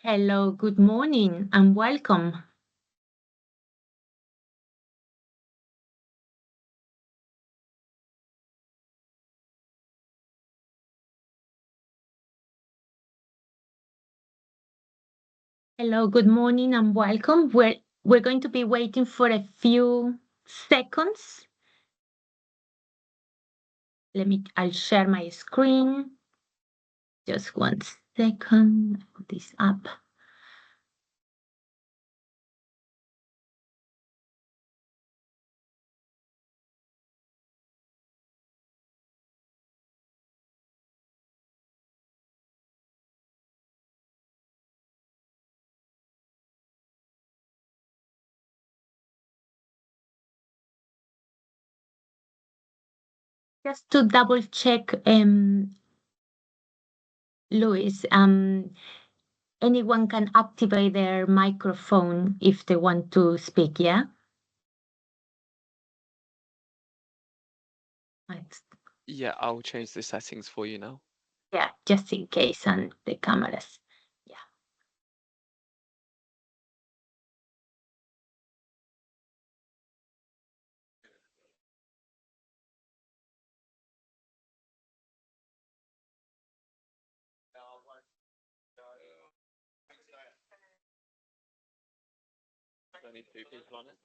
Hello, good morning, and welcome. Hello, good morning, and welcome. We're going to be waiting for a few seconds. I'll share my screen. Just 1 second. Put this up. Just to double check, Luis, anyone can activate their microphone if they want to speak, yeah? Right. Yeah, I'll change the settings for you now. Yeah, just in case, and the cameras. Yeah. Only two people on it.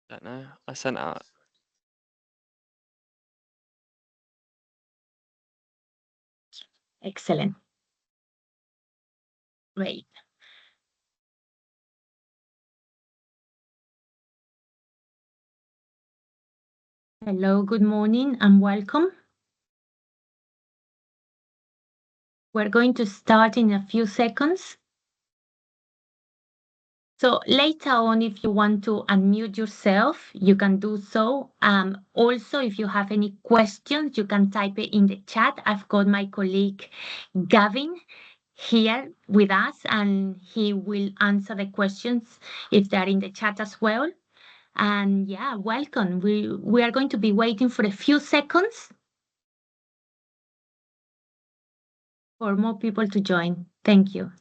Don't know. I sent out. Excellent. Great. Hello, good morning, and welcome. We're going to start in a few seconds. So later on, if you want to unmute yourself, you can do so. Also, if you have any questions, you can type it in the chat. I've got my colleague Gavin here with us, and he will answer the questions if they're in the chat as well. And yeah, welcome. We are going to be waiting for a few seconds for more people to join. Thank you.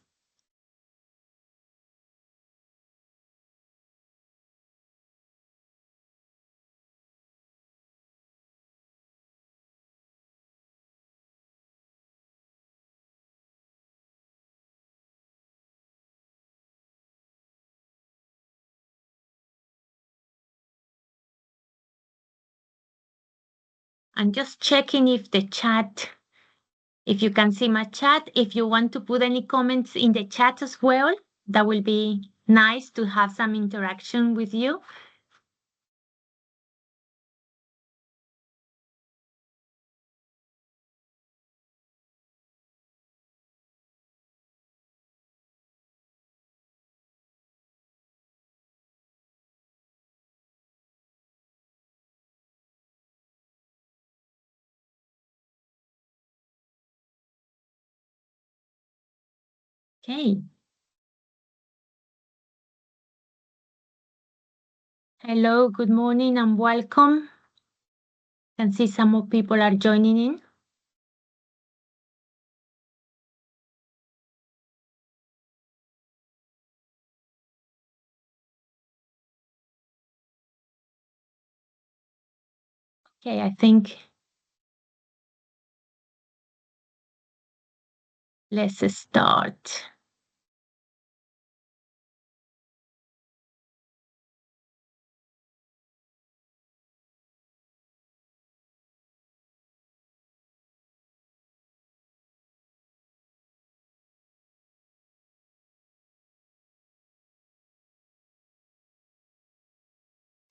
I'm just checking if the chat, if you can see my chat, if you want to put any comments in the chat as well, that will be nice to have some interaction with you. Okay. Hello, good morning and welcome. Can see some more people are joining in. Okay, I think let's start.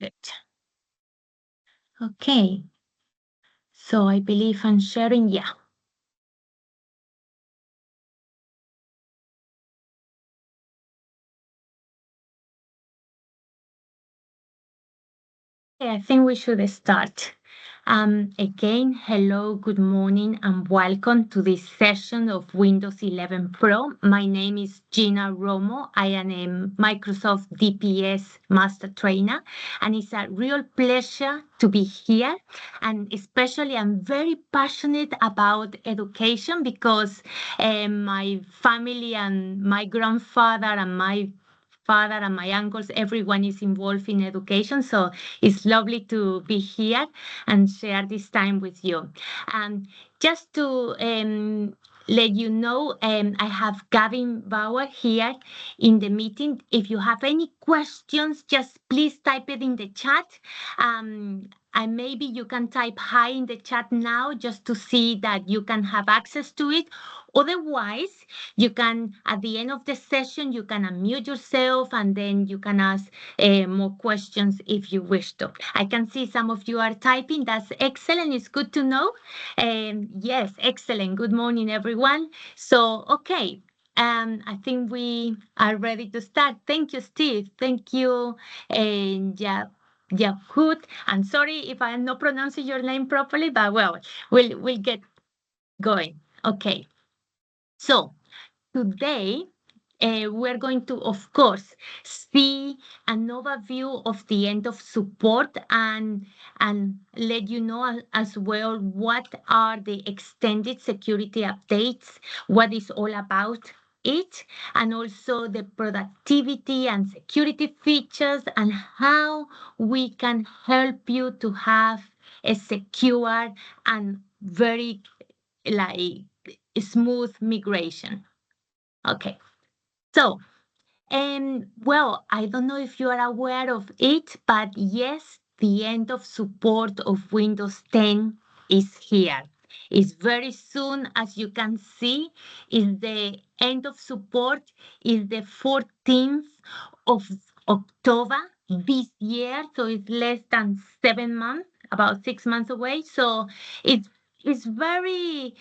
Good. Okay. So I believe I'm sharing. Yeah. Okay, I think we should start. Again, hello, good morning, and welcome to this session of Windows 11 Pro. My name is Gina Romo. I am a Microsoft DPS Master Trainer, and it's a real pleasure to be here. And especially, I'm very passionate about education because my family and my grandfather and my father and my uncles, everyone is involved in education. So it's lovely to be here and share this time with you. Just to let you know, I have Gavin Bauer here in the meeting. If you have any questions, just please type it in the chat. And maybe you can type hi in the chat now just to see that you can have access to it. Otherwise, you can, at the end of the session, you can unmute yourself and then you can ask more questions if you wish to. I can see some of you are typing. That's excellent. It's good to know. Yes, excellent. Good morning, everyone. So, okay. I think we are ready to start. Thank you, Steve. Thank you, and Yakut. I'm sorry if I'm not pronouncing your name properly, but well, we'll get going. Okay. So today, we're going to, of course, see an overview of the end of support and let you know as well what are the extended security updates, what is all about it, and also the productivity and security features and how we can help you to have a secure and very like smooth migration. Okay. So, well, I don't know if you are aware of it, but yes, the end of support of Windows 10 is here. It's very soon, as you can see, is the end of support is the 14th of October this year. So it's less than 7 months, about 6 months away. So it's it's very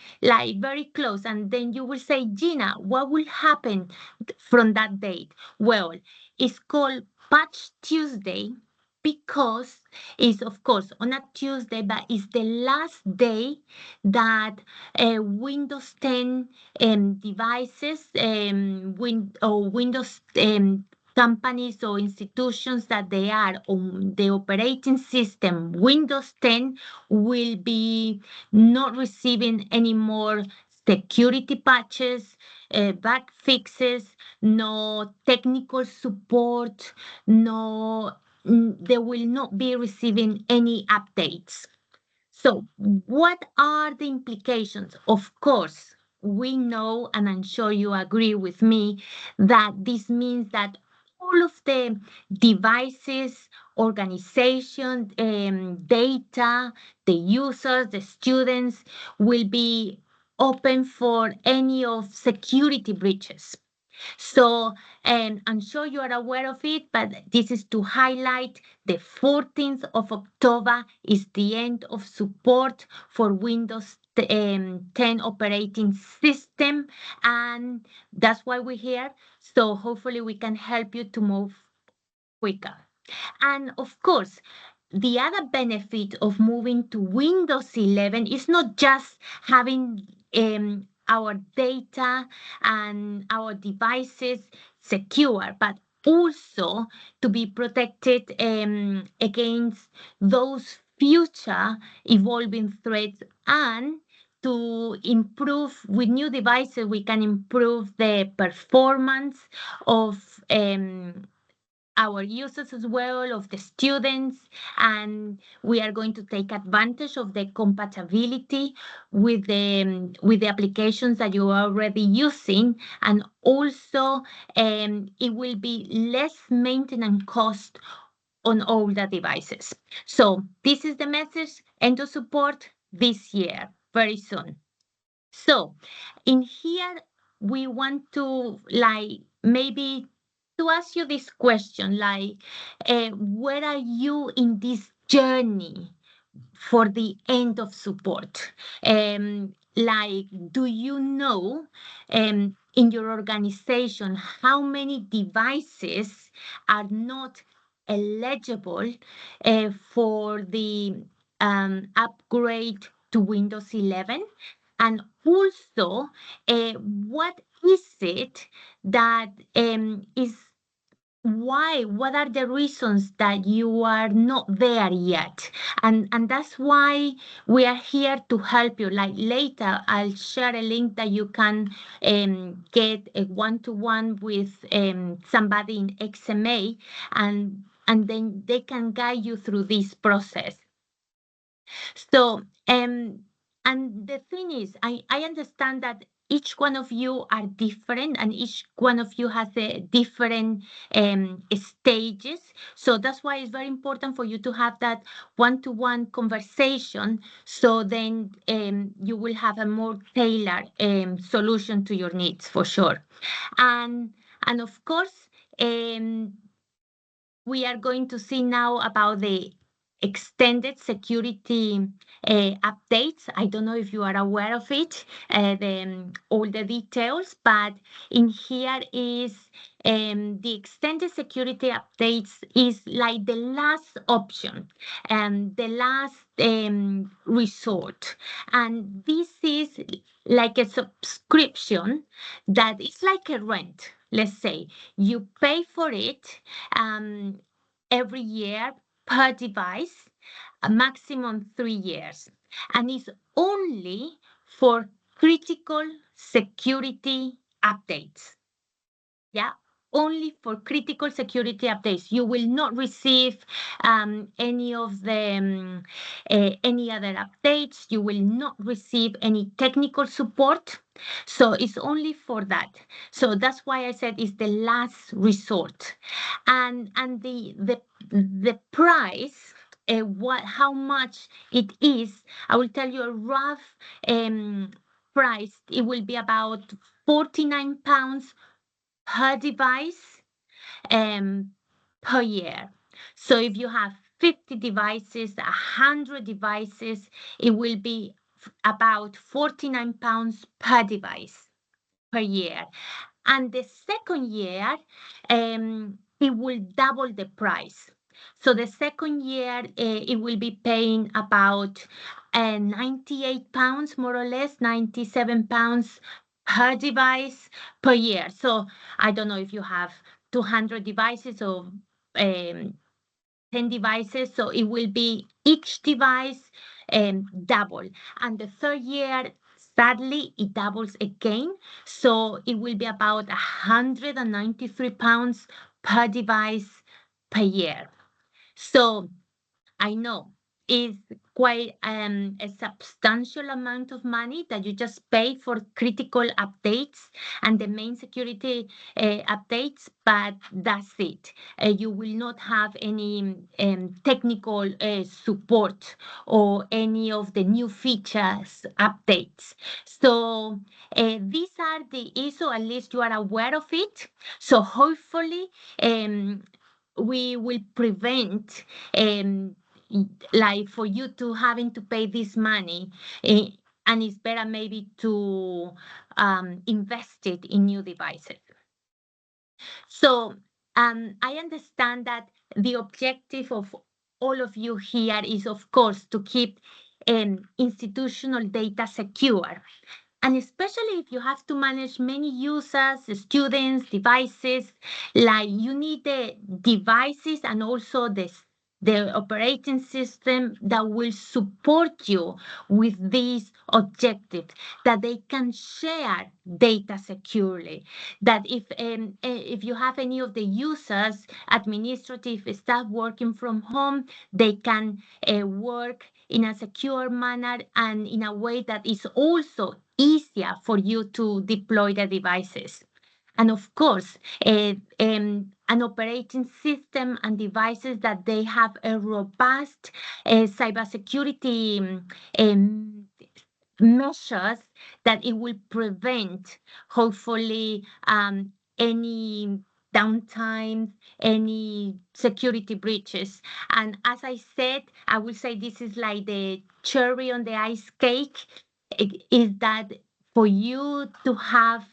close. And then you will say, Gina, what will happen from that date? Well, it's called Patch Tuesday because it's, of course, on a Tuesday, but it's the last day that Windows 10 devices or Windows companies or institutions that they are on the operating system Windows 10 will be not receiving any more security patches, bug fixes, no technical support, no, they will not be receiving any updates. So, what are the implications? Of course, we know, and I'm sure you agree with me, that this means that all of the devices, organization, data, the users, the students will be open for any of security breaches. So, I'm sure you are aware of it, but this is to highlight the 14th of October is the end of support for Windows 10 operating system, and that's why we're here. So hopefully we can help you to move quicker. And of course, the other benefit of moving to Windows 11 is not just having our data and our devices secure, but also to be protected against those future evolving threats and to improve with new devices, we can improve the performance of our users as well, of the students, and we are going to take advantage of the compatibility with the applications that you are already using, and also it will be less maintenance cost on all the devices. So this is the message, end of support this year, very soon. So in here, we want to like maybe to ask you this question, like, where are you in this journey for the end of support? Like, do you know in your organization how many devices are not eligible for the upgrade to Windows 11? And also, what is it that is why? What are the reasons that you are not there yet? And that's why we are here to help you. Like later, I'll share a link that you can get a one-to-one with somebody in XMA, and then they can guide you through this process. So, and the thing is, I understand that each one of you are different and each one of you has a different stages. So that's why it's very important for you to have that one-to-one conversation. So then you will have a more tailored solution to your needs for sure. And and of course, we are going to see now about the extended security updates. I don't know if you are aware of it, all the details, but in here is the extended security updates is like the last option and the last resort. And this is like a subscription that is like a rent. Let's say you pay for it um, every year per device, a maximum 3 years, and it's only for critical security updates. Yeah, only for critical security updates. You will not receive any of the any other updates. You will not receive any technical support. So it's only for that. So that's why I said it's the last resort, and the price. How much it is? I will tell you a rough price. It will be about £49 per device um, per year. So if you have 50 devices, 100 devices, it will be about £49 per device per year. And the second year, it will double the price. So the second year, it will be paying about £98, more or less, £97 per device per year. So I don't know if you have 200 devices or 10 devices, so it will be each device double. And the third year, sadly, it doubles again. So it will be about £193 per device per year. So I know it's quite a substantial amount of money that you just pay for critical updates and the main security updates, but that's it. You will not have any technical support or any of the new features updates. So these are the issue, at least you are aware of it. So hopefully we will prevent like for you to having to pay this money, eh, and it's better maybe to invest it in new devices. So I understand that the objective of all of you here is, of course, to keep institutional data secure. And especially if you have to manage many users, students, devices, like you need the devices and also the operating system that will support you with these objectives, that they can share data securely, that if you have any of the users, administrative staff working from home, they can work in a secure manner and in a way that is also easier for you to deploy the devices. And of course, an operating system and devices that they have a robust cybersecurity measures that it will prevent, hopefully, any downtime, any security breaches. And as I said, I will say this is like the cherry on the ice cake, is that for you to have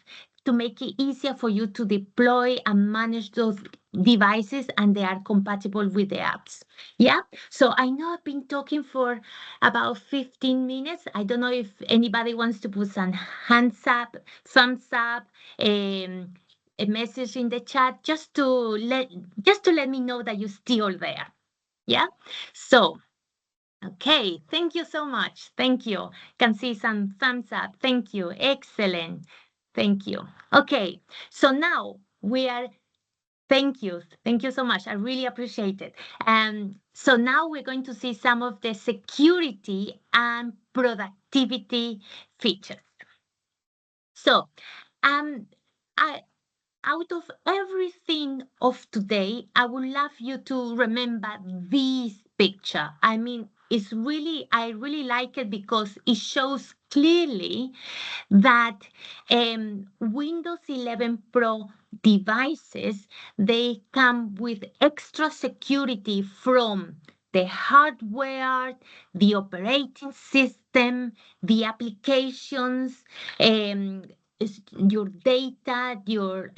to make it easier for you to deploy and manage those devices, and they are compatible with the apps. Yeah. So I know I've been talking for about 15 minutes. I don't know if anybody wants to put some hands up, thumbs up, um, a message in the chat, just to let me know that you're still there. Yeah. So okay, thank you so much. Thank you. Can see some thumbs up. Thank you. Excellent. Thank you. Okay, so now we are. Thank you. Thank you so much. I really appreciate it. So now we're going to see some of the security and productivity features. So, um, I out of everything of today, I would love you to remember this picture. I mean, I really like it because it shows clearly that Windows 11 Pro devices, they come with extra security from the hardware, the operating system, the applications, um, your data, your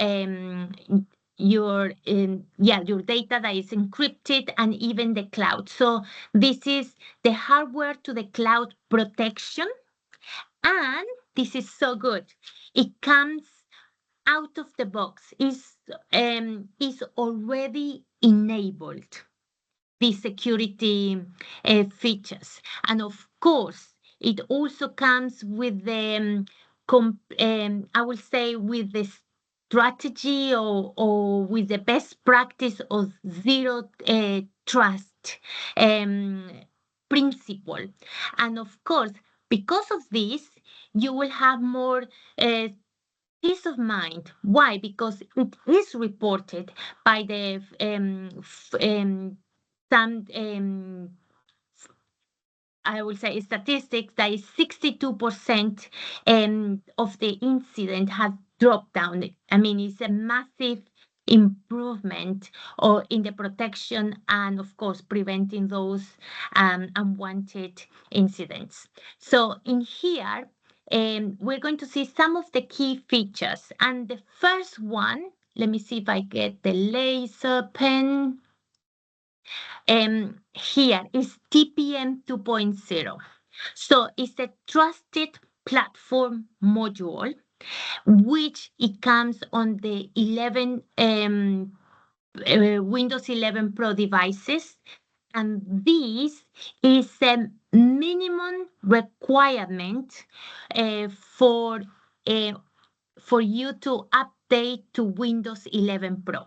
data that is encrypted, and even the cloud. So this is the hardware to the cloud protection, and this is so good. It comes out of the box. Is already enabled the security features. And of course, it also comes with the, I will say, with the strategy or with the best practice of zero trust um, principle. And of course, because of this, you will have more uh, peace of mind. Why? Because it is reported by the some I will say statistics that is 62% of the incident has dropped down. I mean, it's a massive improvement or in the protection and of course preventing those unwanted incidents. So in here, we're going to see some of the key features. And the first one, let me see if I get the laser pen. Here is TPM 2.0. So it's a trusted platform module, which it comes on the Windows 11 Pro devices. And this is a minimum requirement uh, for, uh, for you to update to Windows 11 Pro.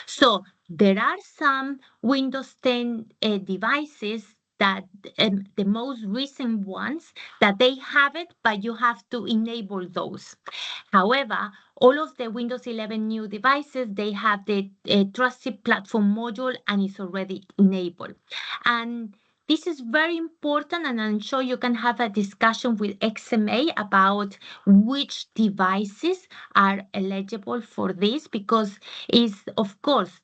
So there are some Windows 10 devices that the most recent ones that they have it, but you have to enable those. However, all of the Windows 11 new devices, they have the trusted platform module and it's already enabled. And this is very important, and I'm sure you can have a discussion with XMA about which devices are eligible for this, because it's, of course,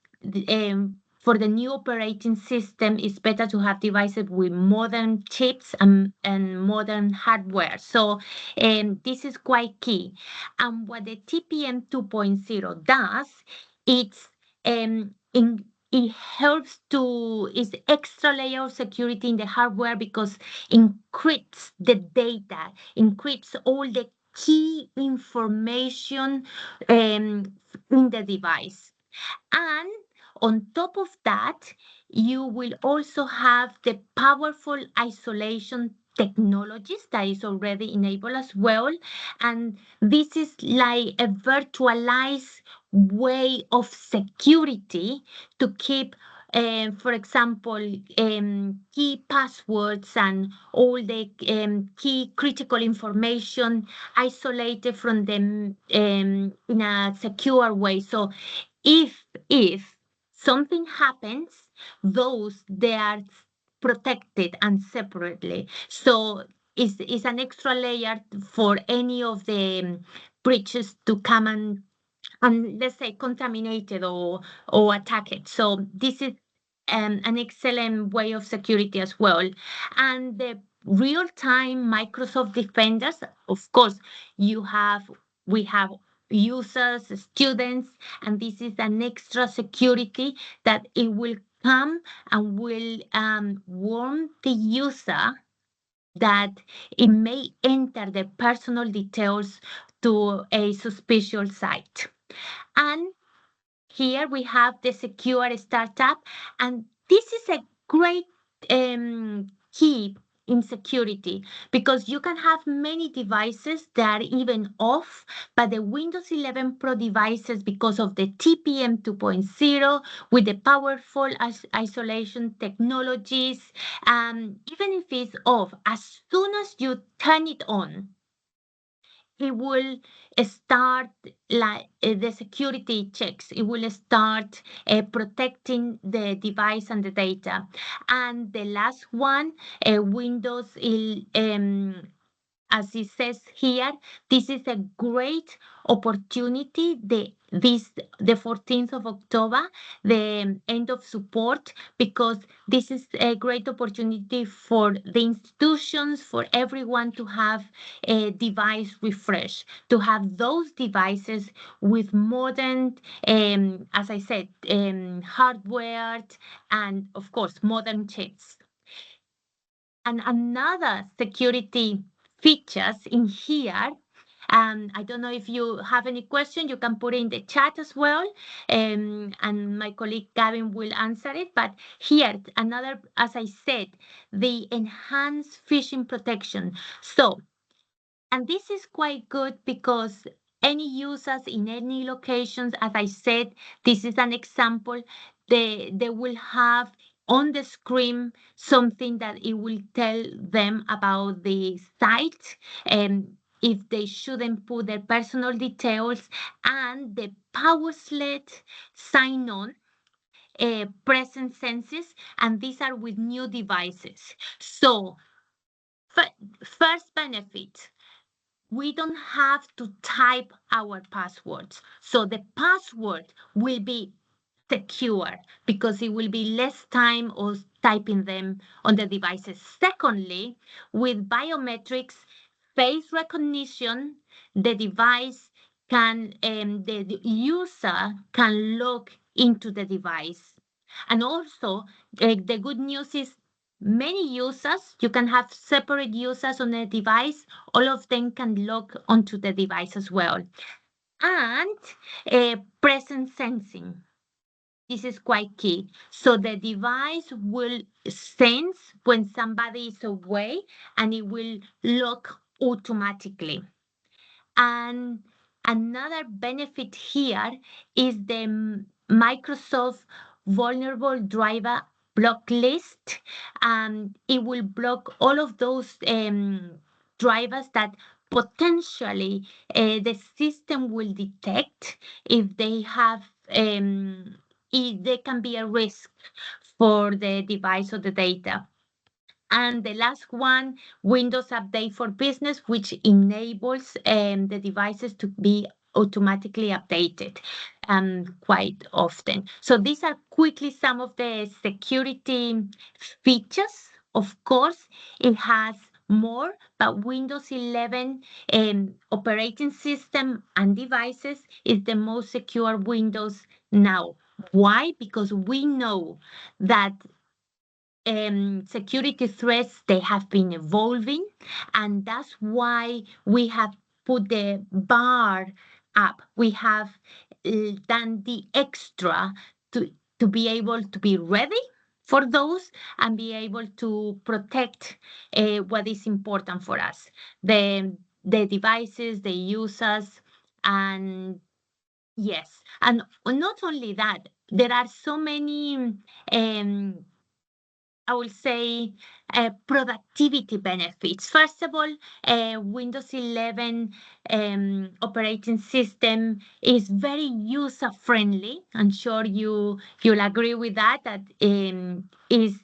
for the new operating system, it's better to have devices with modern chips and modern hardware. So this is quite key. And what the TPM 2.0 does, it's it helps to is extra layer of security in the hardware because encrypts the data, encrypts all the key information in the device. And on top of that, you will also have the powerful isolation technologies that is already enabled as well. And this is like a virtualized way of security to keep, for example, key passwords and all the key critical information isolated from them in a secure way. So if something happens, those they are protected and separately. So it's an extra layer for any of the breaches to come and let's say contaminated or attack it. So this is an excellent way of security as well. And the real-time Microsoft Defenders, of course, we have users, students, and this is an extra security that it will come and will warn the user that it may enter the personal details to a suspicious site. And here we have the secure startup, and this is a great key in security because you can have many devices that are even off, but the Windows 11 Pro devices, because of the TPM 2.0 with the powerful isolation technologies, even if it's off, as soon as you turn it on, it will start like the security checks. It will start protecting the device and the data. And the last one, Windows as it says here, this is a great opportunity. The 14th of October, the end of support, because this is a great opportunity for the institutions, for everyone to have a device refresh, to have those devices with modern, as I said, hardware and of course modern chips. And another security features in here. I don't know if you have any question, you can put it in the chat as well. And my colleague Gavin will answer it. But here, another, as I said, the enhanced phishing protection. So, and this is quite good because any users in any locations, as I said, this is an example, they will have on the screen something that it will tell them about the site and if they shouldn't put their personal details and the power sled sign on present senses, and these are with new devices. So first benefit, we don't have to type our passwords. So the password will be secure because it will be less time of typing them on the devices. Secondly, with biometrics, face recognition, the device can, the user can log into the device. And also, the good news is many users, you can have separate users on a device, all of them can log onto the device as well. And presence sensing. This is quite key. So the device will sense when somebody is away and it will lock automatically. And another benefit here is the Microsoft vulnerable driver block list. It will block all of those drivers that potentially the system will detect if they have if they can be a risk for the device or the data. And the last one, Windows Update for Business, which enables the devices to be automatically updated quite often. So these are quickly some of the security features. Of course, it has more, but Windows 11 operating system and devices is the most secure Windows now. Why? Because we know that security threats, they have been evolving, and that's why we have put the bar up. We have done the extra to be able to be ready for those and be able to protect what is important for us, the devices, the users, and yes, and not only that, there are so many I will say productivity benefits. First of all, Windows 11 operating system is very user friendly. I'm sure you'll agree with that. That is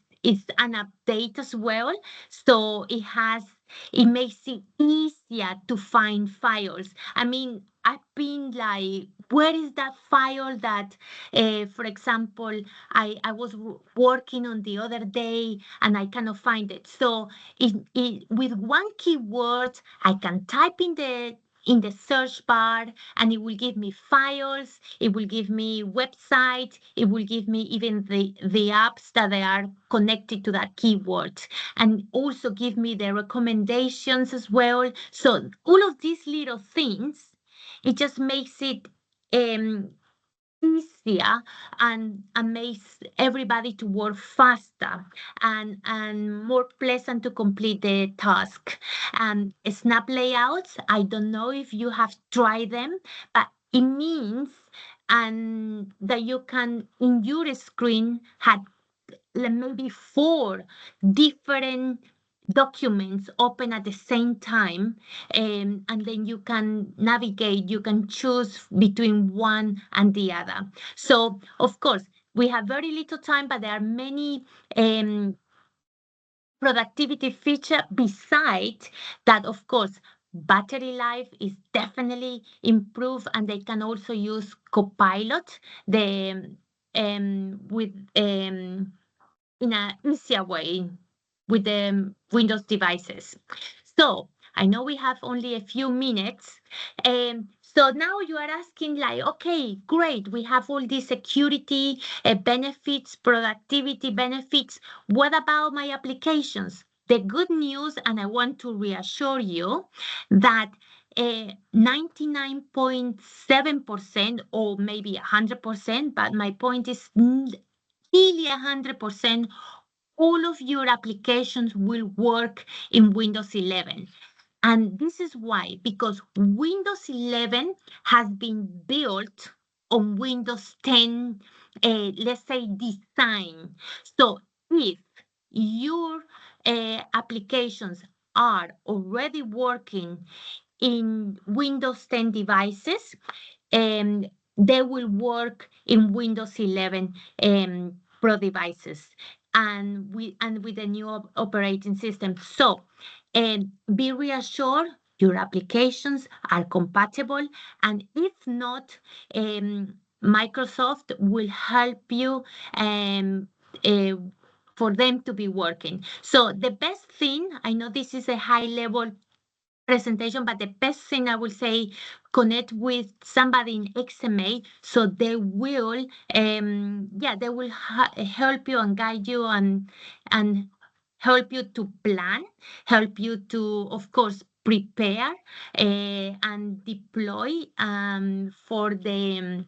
an update as well, so it makes it easier to find files. I mean, I've been like, where is that file that, for example, I was working on the other day and I cannot find it. So with one keyword, I can type in in the search bar, and it will give me files, it will give me websites, it will give me even the apps that they are connected to that keyword, and also give me the recommendations as well. So all of these little things, it just makes it um, easier and makes everybody to work faster and more pleasant to complete the task. Snap layouts, I don't know if you have tried them, but it means and that you can in your screen have maybe four different documents open at the same time, and then you can navigate, you can choose between one and the other. So of course we have very little time, but there are many productivity feature besides that. Of course, battery life is definitely improved, and they can also use Copilot the with in an easier way with the Windows devices. So I know we have only a few minutes. So now you are asking like, okay, great. We have all these security benefits, productivity benefits. What about my applications? The good news, and I want to reassure you that 99.7% or maybe 100%, but my point is really 100%, all of your applications will work in Windows 11. And this is why, because Windows 11 has been built on Windows 10, let's say, design. So if your applications are already working in Windows 10 devices, um, they will work in Windows 11 Pro devices and with the new operating system. So be reassured your applications are compatible, and if not, Microsoft will help you uh, for them to be working. So the best thing, I know this is a high level presentation, but the best thing I will say, connect with somebody in XMA, so they will, they will help you and guide you and help you to plan, help you to, of course, prepare and deploy for the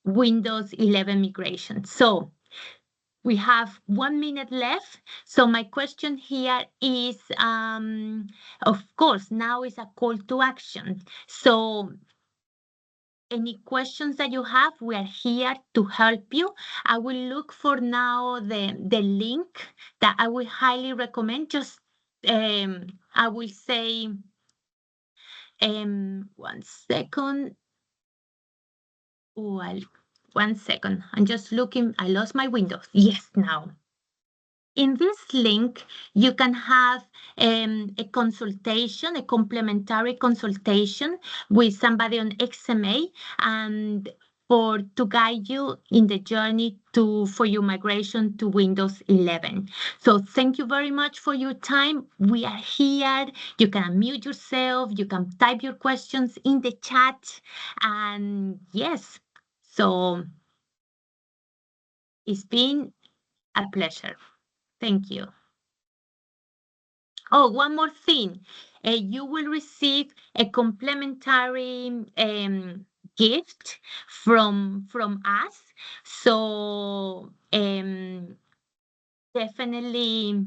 Windows 11 migration. So we have 1 minute left. So my question here is, of course, now is a call to action. So any questions that you have, we are here to help you. I will look for now the link that I will highly recommend. Just I will say 1 second. Well, 1 second. I'm just looking. I lost my Windows. Yes, now. In this link, you can have a consultation, a complimentary consultation with somebody on XMA, and to guide you in the journey for your migration to Windows 11. So thank you very much for your time. We are here. You can unmute yourself. You can type your questions in the chat. And yes, so it's been a pleasure. Thank you. Oh, one more thing. You will receive a complimentary gift from us. So definitely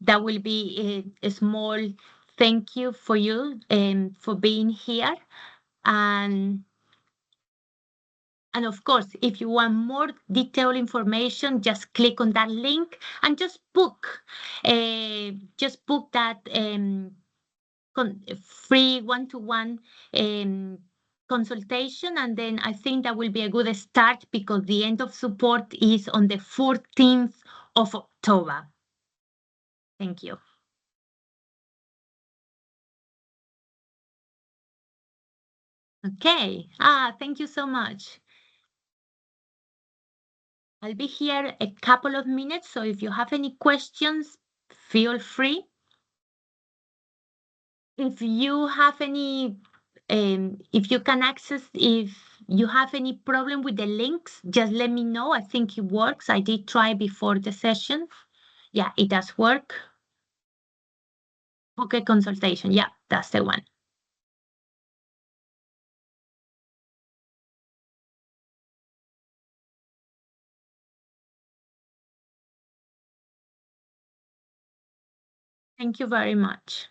that will be a small thank you for you for being here. And and of course, if you want more detailed information, just click on that link and just book that free one-to-one consultation, and then I think that will be a good start because the end of support is on the 14th of October. Thank you. Okay. Thank you so much. I'll be here a couple of minutes, so if you have any questions, feel free. If you have any if you can access, if you have any problem with the links, just let me know. I think it works. I did try before the session. Yeah, it does work. Okay, consultation. Yeah, that's the one. Thank you very much.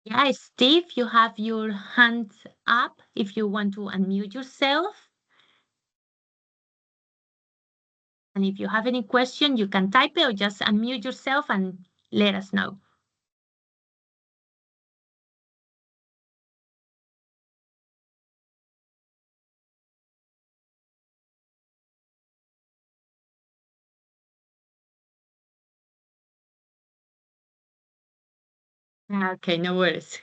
Yeah, Steve, you have your hands up if you want to unmute yourself. And if you have any question, you can type it or just unmute yourself and let us know. Okay, no worries.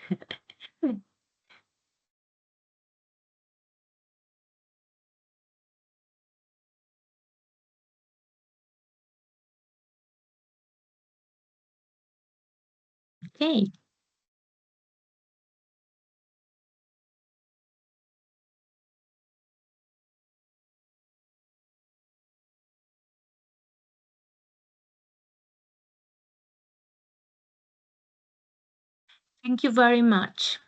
Okay. Thank you very much.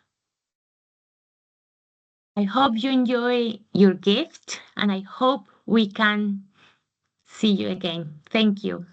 I hope you enjoy your gift and I hope we can see you again. Thank you.